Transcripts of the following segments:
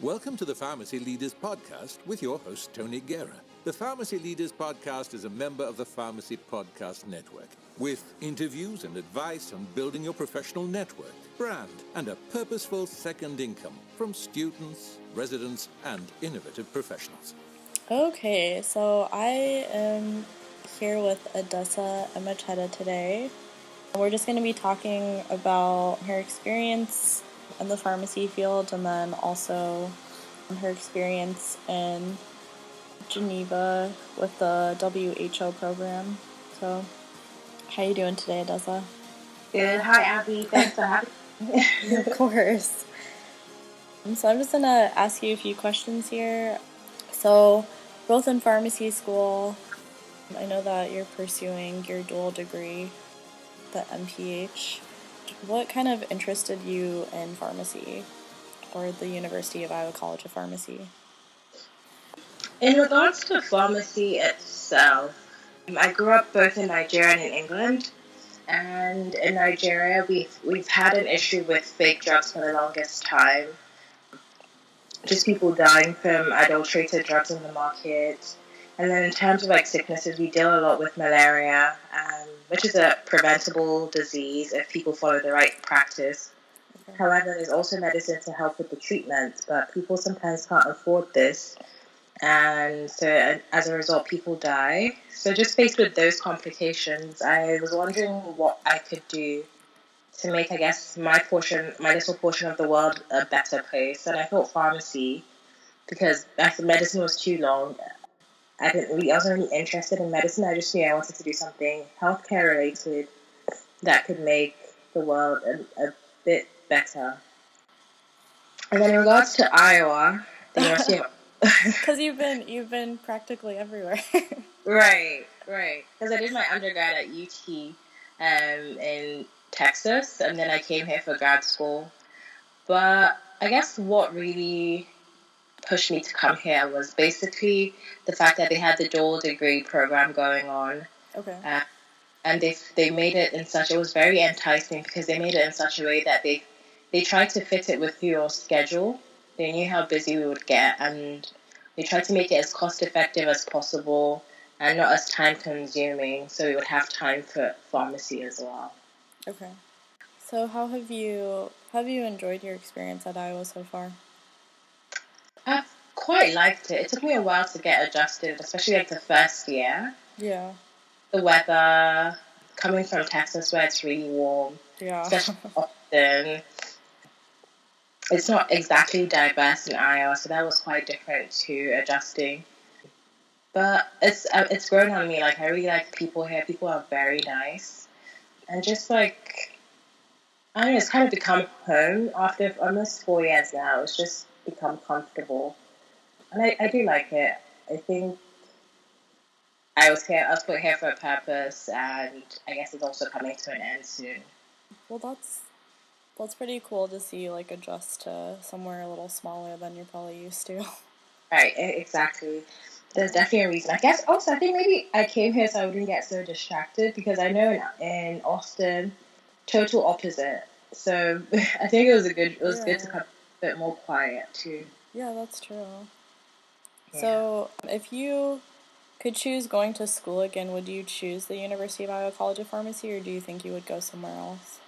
Welcome to the Pharmacy Leaders Podcast with your host, Tony Guerra. The Pharmacy Leaders Podcast is a member of the Pharmacy Podcast Network, with interviews and advice on building your professional network, brand, and a purposeful second income from students, residents, and innovative professionals. Okay, so I am here with Adessa Emacheta today. We're just going to be talking about her experience in the pharmacy field and then also her experience in Geneva with the WHO program. So, how you doing today, Adessa? Good. Hi, Abby. Thanks for having me. Of course. So I'm just going to ask you a few questions here. So, both in pharmacy school, I know that you're pursuing your dual degree, the MPH. What kind of interested you in pharmacy or the University of Iowa College of Pharmacy? In regards to pharmacy itself, I grew up both in Nigeria and in England. And in Nigeria, we've had an issue with fake drugs for the longest time. Just people dying from adulterated drugs in the market. And then in terms of sicknesses, we deal a lot with malaria, which is a preventable disease if people follow the right practice. Okay. However, there's also medicine to help with the treatment, but people sometimes can't afford this. And so as a result, people die. So just faced with those complications, I was wondering what I could do to make, I guess, my little portion of the world a better place. And I thought pharmacy, because after medicine was too long, I wasn't really interested in medicine. I just knew I wanted to do something healthcare related that could make the world a bit better. And then in regards to Iowa, the University of because you've been practically everywhere. Right. Because I did my undergrad at UT in Texas, and then I came here for grad school. But I guess what really pushed me to come here was basically the fact that they had the dual degree program going on. Okay. And they made it it was very enticing because they made it in such a way that they tried to fit it with your schedule. They knew how busy we would get, and they tried to make it as cost effective as possible and not as time consuming, so we would have time for pharmacy as well. Okay. So how have you enjoyed your experience at Iowa so far? I've quite liked it. It took me a while to get adjusted, especially the first year. Yeah. The weather, coming from Texas where it's really warm. Yeah. Especially often. It's not exactly diverse in Iowa, so that was quite different to adjusting. But it's grown on me. I really like people here. People are very nice. And just I don't know, it's kind of become home after almost 4 years now. It's just become comfortable. And I do like it. I think I was put here for a purpose, and I guess it's also coming to an end soon. Well, that's pretty cool to see adjust to somewhere a little smaller than you're probably used to. Right, exactly. There's definitely a reason. I guess also I think maybe I came here so I wouldn't get so distracted, because I know in Austin, total opposite. So I think it was good to come a bit more quiet too. Yeah, that's true. Yeah. So if you could choose going to school again, would you choose the University of Iowa College of Pharmacy, or do you think you would go somewhere else?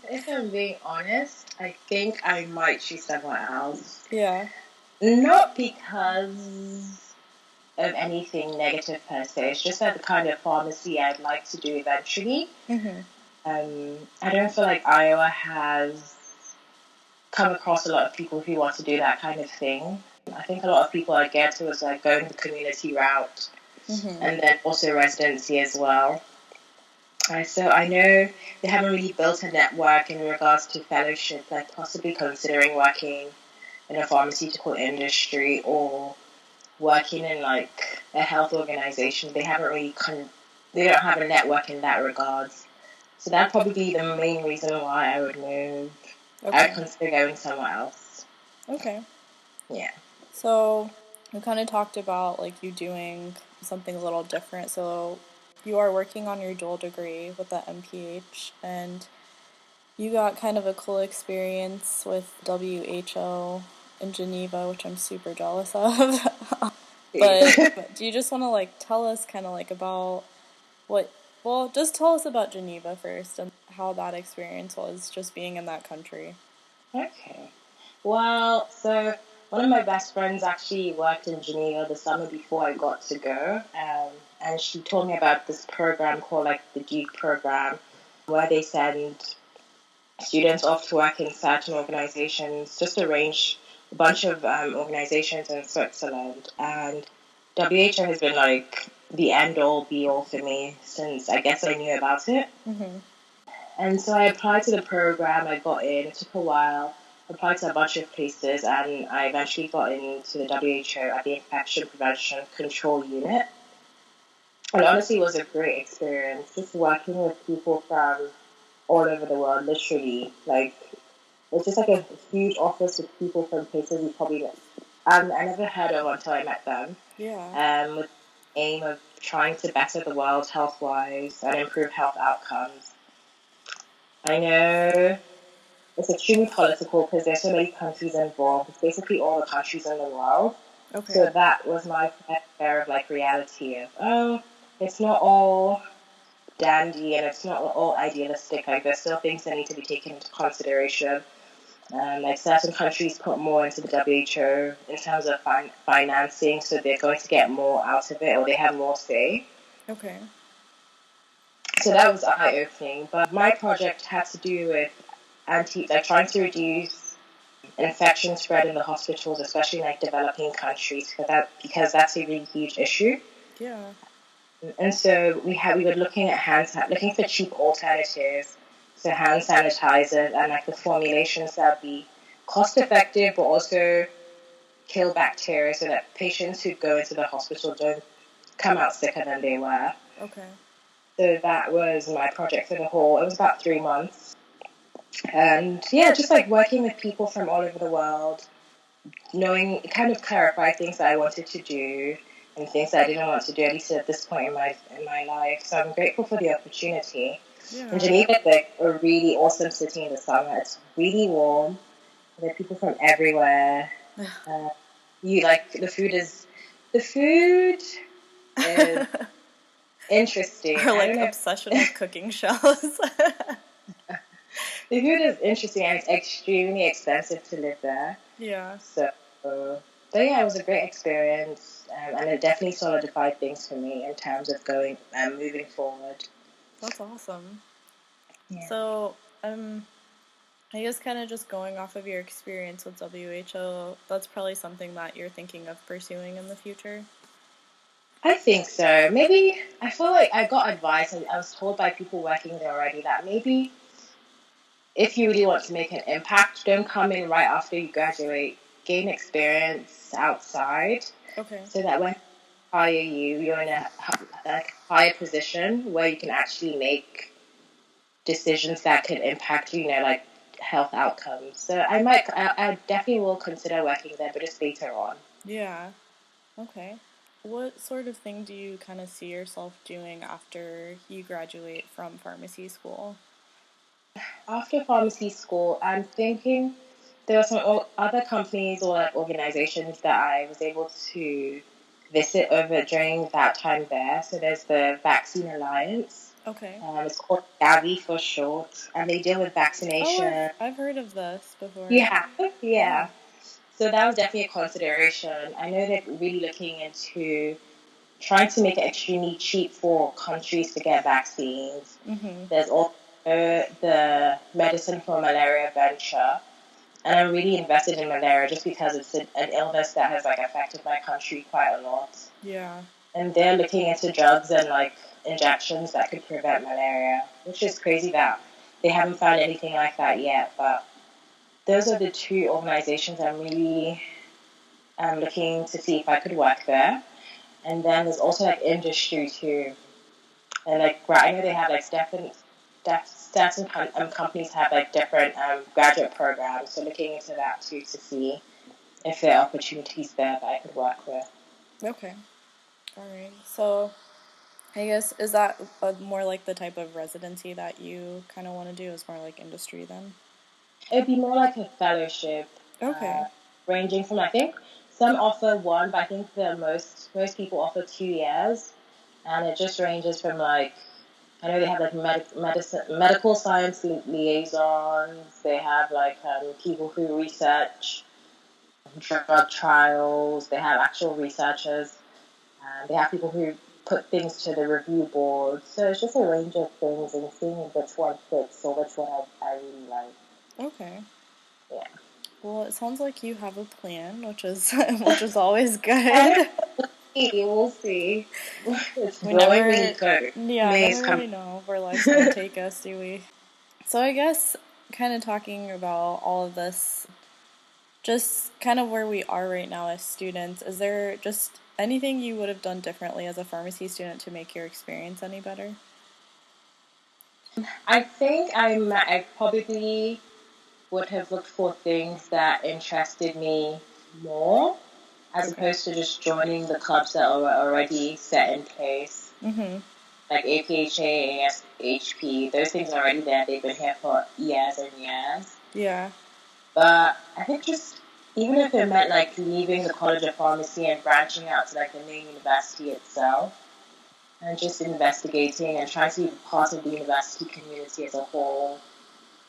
If I'm being honest, I think I might choose somewhere else. Yeah. Not because of anything negative per se. It's just that the kind of pharmacy I'd like to do eventually. Mm-hmm. I don't feel like Iowa has come across a lot of people who want to do that kind of thing. I think a lot of people are geared towards going the community route, and then also residency as well. So I know they haven't really built a network in regards to fellowship, possibly considering working in a pharmaceutical industry or working in a health organization. They haven't really they don't have a network in that regards. So that'd probably be the main reason why I would move. Okay. I would consider going somewhere else. Okay. Yeah. So we kind of talked about you doing something a little different. So you are working on your dual degree with the MPH, and you got kind of a cool experience with WHO in Geneva, which I'm super jealous of. But do you just want to like tell us kind of like about just tell us about Geneva first and how that experience was just being in that country. Okay. Well, so one of my best friends actually worked in Geneva the summer before I got to go. And she told me about this program called like the Duke program, where they send students off to work in certain organizations, just arrange a bunch of organizations in Switzerland. And WHO has been like the end all be all for me since I guess I knew about it. Mm-hmm. And so I applied to the program, I got in, it took a while, applied to a bunch of places, and I eventually got into the WHO at the Infection Prevention Control Unit. And honestly, it was a great experience, just working with people from all over the world, literally. Like, it's just like a huge office with people from places you probably I never heard of until I met them. Yeah. With the aim of trying to better the world health-wise and improve health outcomes. I know it's extremely political because there's so many countries involved. It's basically all the countries in the world. Okay. So that was my fair share of like reality of, it's not all dandy and it's not all idealistic. Like there's still things that need to be taken into consideration. Like certain countries put more into the WHO in terms of financing, so they're going to get more out of it or they have more say. Okay. So that was eye-opening. But my project had to do with trying to reduce infection spread in the hospitals, especially in like developing countries, because that's a really huge issue. Yeah. And so we were looking at looking for cheap alternatives, so hand sanitizers and like the formulations that be cost effective but also kill bacteria, so that patients who go into the hospital don't come out sicker than they were. Okay. So that was my project for the whole. It was about 3 months. And yeah, just like working with people from all over the world, knowing, kind of clarify things that I wanted to do and things that I didn't want to do, at least at this point in my life. So I'm grateful for the opportunity. Yeah. And Geneva is like a really awesome city in the summer. It's really warm. There are people from everywhere. The food is interesting. Our like obsession with cooking shows. The food is interesting and it's extremely expensive to live there. Yeah. So yeah, it was a great experience, and it definitely solidified things for me in terms of moving forward. That's awesome. Yeah. So, I guess kind of just going off of your experience with WHO, that's probably something that you're thinking of pursuing in the future? I think so. Maybe, I feel like I got advice, and I was told by people working there already that maybe if you really want to make an impact, don't come in right after you graduate. Gain experience outside. Okay. So that when hire you, you're in a higher position where you can actually make decisions that could impact, like health outcomes. So I definitely will consider working there, but just later on. Yeah. Okay. What sort of thing do you kind of see yourself doing after you graduate from pharmacy school? After pharmacy school, I'm thinking there are some other companies or like organizations that I was able to visit over during that time there. So there's the Vaccine Alliance. Okay. It's called Gavi for short, and they deal with vaccination. Oh, I've heard of this before. Yeah. So that was definitely a consideration. I know they're really looking into trying to make it extremely cheap for countries to get vaccines. Mm-hmm. There's also the medicine for malaria venture. And I'm really invested in malaria just because it's an illness that has like affected my country quite a lot. Yeah. And they're looking into drugs and like injections that could prevent malaria, which is crazy that they haven't found anything like that yet. But those are the two organizations I'm really looking to see if I could work there. And then there's also like industry too. And like I know they have like certain companies have like different graduate programs. So looking into that too to see if there are opportunities there that I could work with. Okay. All right. So I guess, is that more like the type of residency that you kind of want to do? Is more like industry then? It'd be more like a fellowship. Okay. ranging from, I think, some offer 1, but I think the most people offer 2 years, and it just ranges from like, I know they have like medical science liaisons. They have like people who research drug trials. They have actual researchers. They have people who put things to the review board. So it's just a range of things and seeing which one fits or which one I really like. Okay. Yeah. Well, it sounds like you have a plan, which is always good. We'll see. It's We growing never, really good. never really know where life's gonna take us, do we? So I guess kind of talking about all of this, just kind of where we are right now as students, is there just anything you would have done differently as a pharmacy student to make your experience any better? I think I probably would have looked for things that interested me more, as opposed to just joining the clubs that are already set in place. Mm-hmm. Like APHA, ASHP, those things are already there. They've been here for years and years. Yeah. But I think just, even if it meant like leaving the College of Pharmacy and branching out to like the main university itself, and just investigating and trying to be part of the university community as a whole.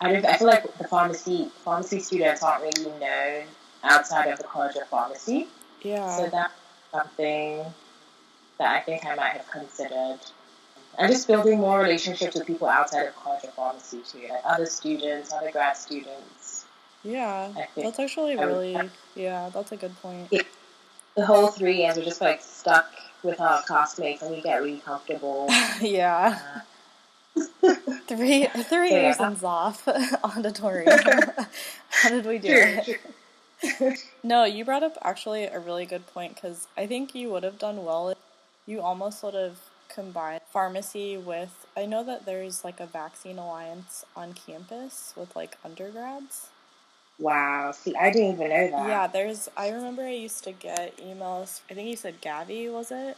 I feel like the pharmacy students aren't really known outside of the College of Pharmacy. Yeah. So that's something that I think I might have considered. And just building more relationships with people outside of College of Pharmacy too, like other students, other grad students. Yeah, that's actually that's a good point. Yeah, the whole 3 years we're just like stuck with our classmates and we get really comfortable. Yeah. 3 years in Zoff auditorium. How did we do it? No, you brought up actually a really good point, because I think you would have done well if you almost sort of combined pharmacy with, I know that there's like a vaccine alliance on campus with like undergrads. Wow, see, I didn't even know that. Yeah, I remember I used to get emails, I think you said Gavi, was it?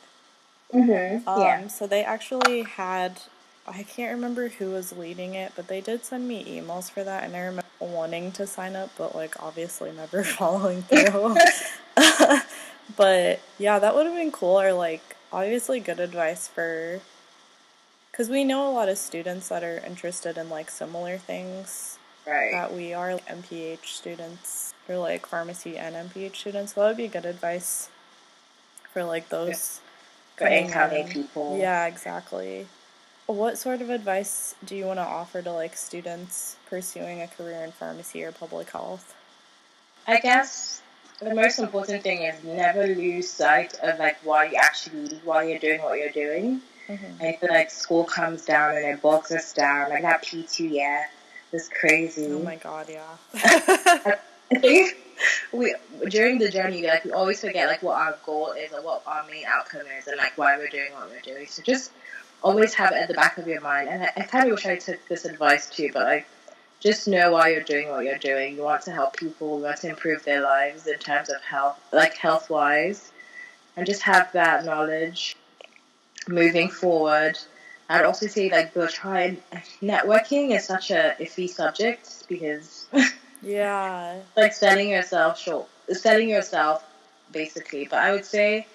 Mm-hmm. Yeah. So they actually had, I can't remember who was leading it, but they did send me emails for that, and I remember wanting to sign up, but like obviously never following through. But yeah, that would have been cool, or like obviously good advice because we know a lot of students that are interested in like similar things that we are, like MPH students, or like pharmacy and MPH students. So that would be good advice for like those for incoming people. Yeah, exactly. What sort of advice do you want to offer to like students pursuing a career in pharmacy or public health? I guess the most important thing is never lose sight of like why you're doing what you're doing. Mm-hmm. I feel like school comes down and it bogs us down. Like that P2 year was crazy. Oh my god, yeah. I think during the journey, like we always forget like what our goal is or what our main outcome is, and like why we're doing what we're doing. So just always have it at the back of your mind. And I kind of wish I took this advice too, but like, just know why you're doing what you're doing. You want to help people, you want to improve their lives in terms of health, like health-wise, and just have that knowledge moving forward. I'd also say like networking is such a iffy subject because yeah, like selling yourself basically. But I would say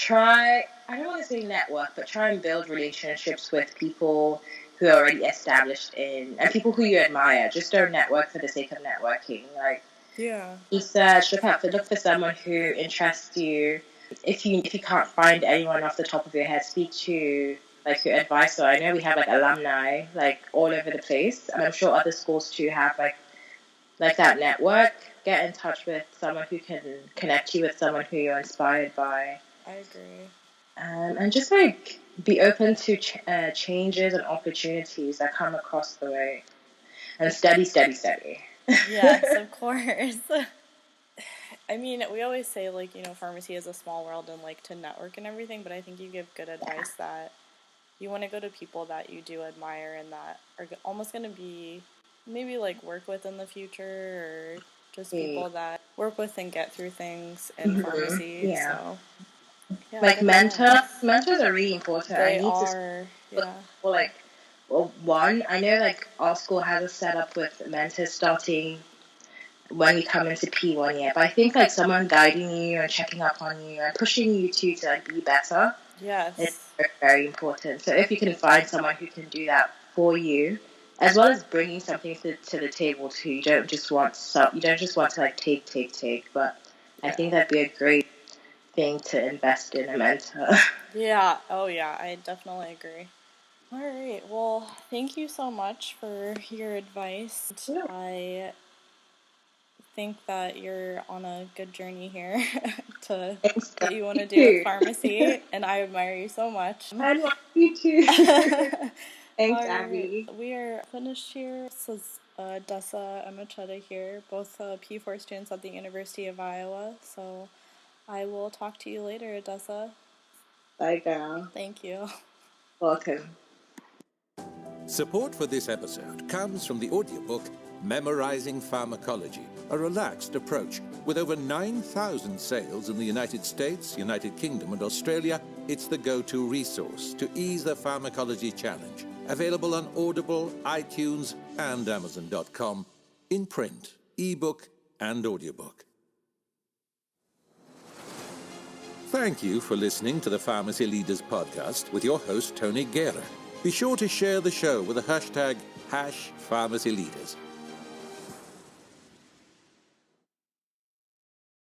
I don't want to say network, but try and build relationships with people who are already established and people who you admire. Just don't network for the sake of networking. Like, research, look for someone who interests you. If you can't find anyone off the top of your head, speak to like your advisor. I know we have like alumni like all over the place, and I'm sure other schools too have like that network. Get in touch with someone who can connect you with someone who you're inspired by. I agree. And just like be open to changes and opportunities that come across the way, and study. Yes, of course. I mean, we always say like, you know, pharmacy is a small world and like to network and everything, but I think you give good advice that you want to go to people that you do admire and that are almost going to be maybe like work with in the future, or just people that work with and get through things in pharmacy. Yeah. So, yeah, like mentors are really important. They are. One, I know like our school has a setup with mentors starting when you come into P1 yet. But I think like someone guiding you and checking up on you and pushing you to like be better is Yes. very, very important. So if you can find someone who can do that for you, as well as bringing something to the table too, you don't just want to like take. But I think that'd be a great thing to invest in a mentor. Yeah. Oh, yeah. I definitely agree. All right. Well, thank you so much for your advice. Yeah. I think that you're on a good journey here to Thanks, what you want to you do with too. pharmacy, and I admire you so much. I love you too. Thanks, All right, Abby. we are finished here. This is Dessa Emachetta here, both P4 students at the University of Iowa. So I will talk to you later, Dessa. Bye, girl. Thank you. Welcome. Support for this episode comes from the audiobook Memorizing Pharmacology, a relaxed approach. With over 9,000 sales in the United States, United Kingdom, and Australia, it's the go-to resource to ease the pharmacology challenge. Available on Audible, iTunes, and Amazon.com, in print, ebook, and audiobook. Thank you for listening to the Pharmacy Leaders Podcast with your host, Tony Guerra. Be sure to share the show with the hashtag #PharmacyLeaders.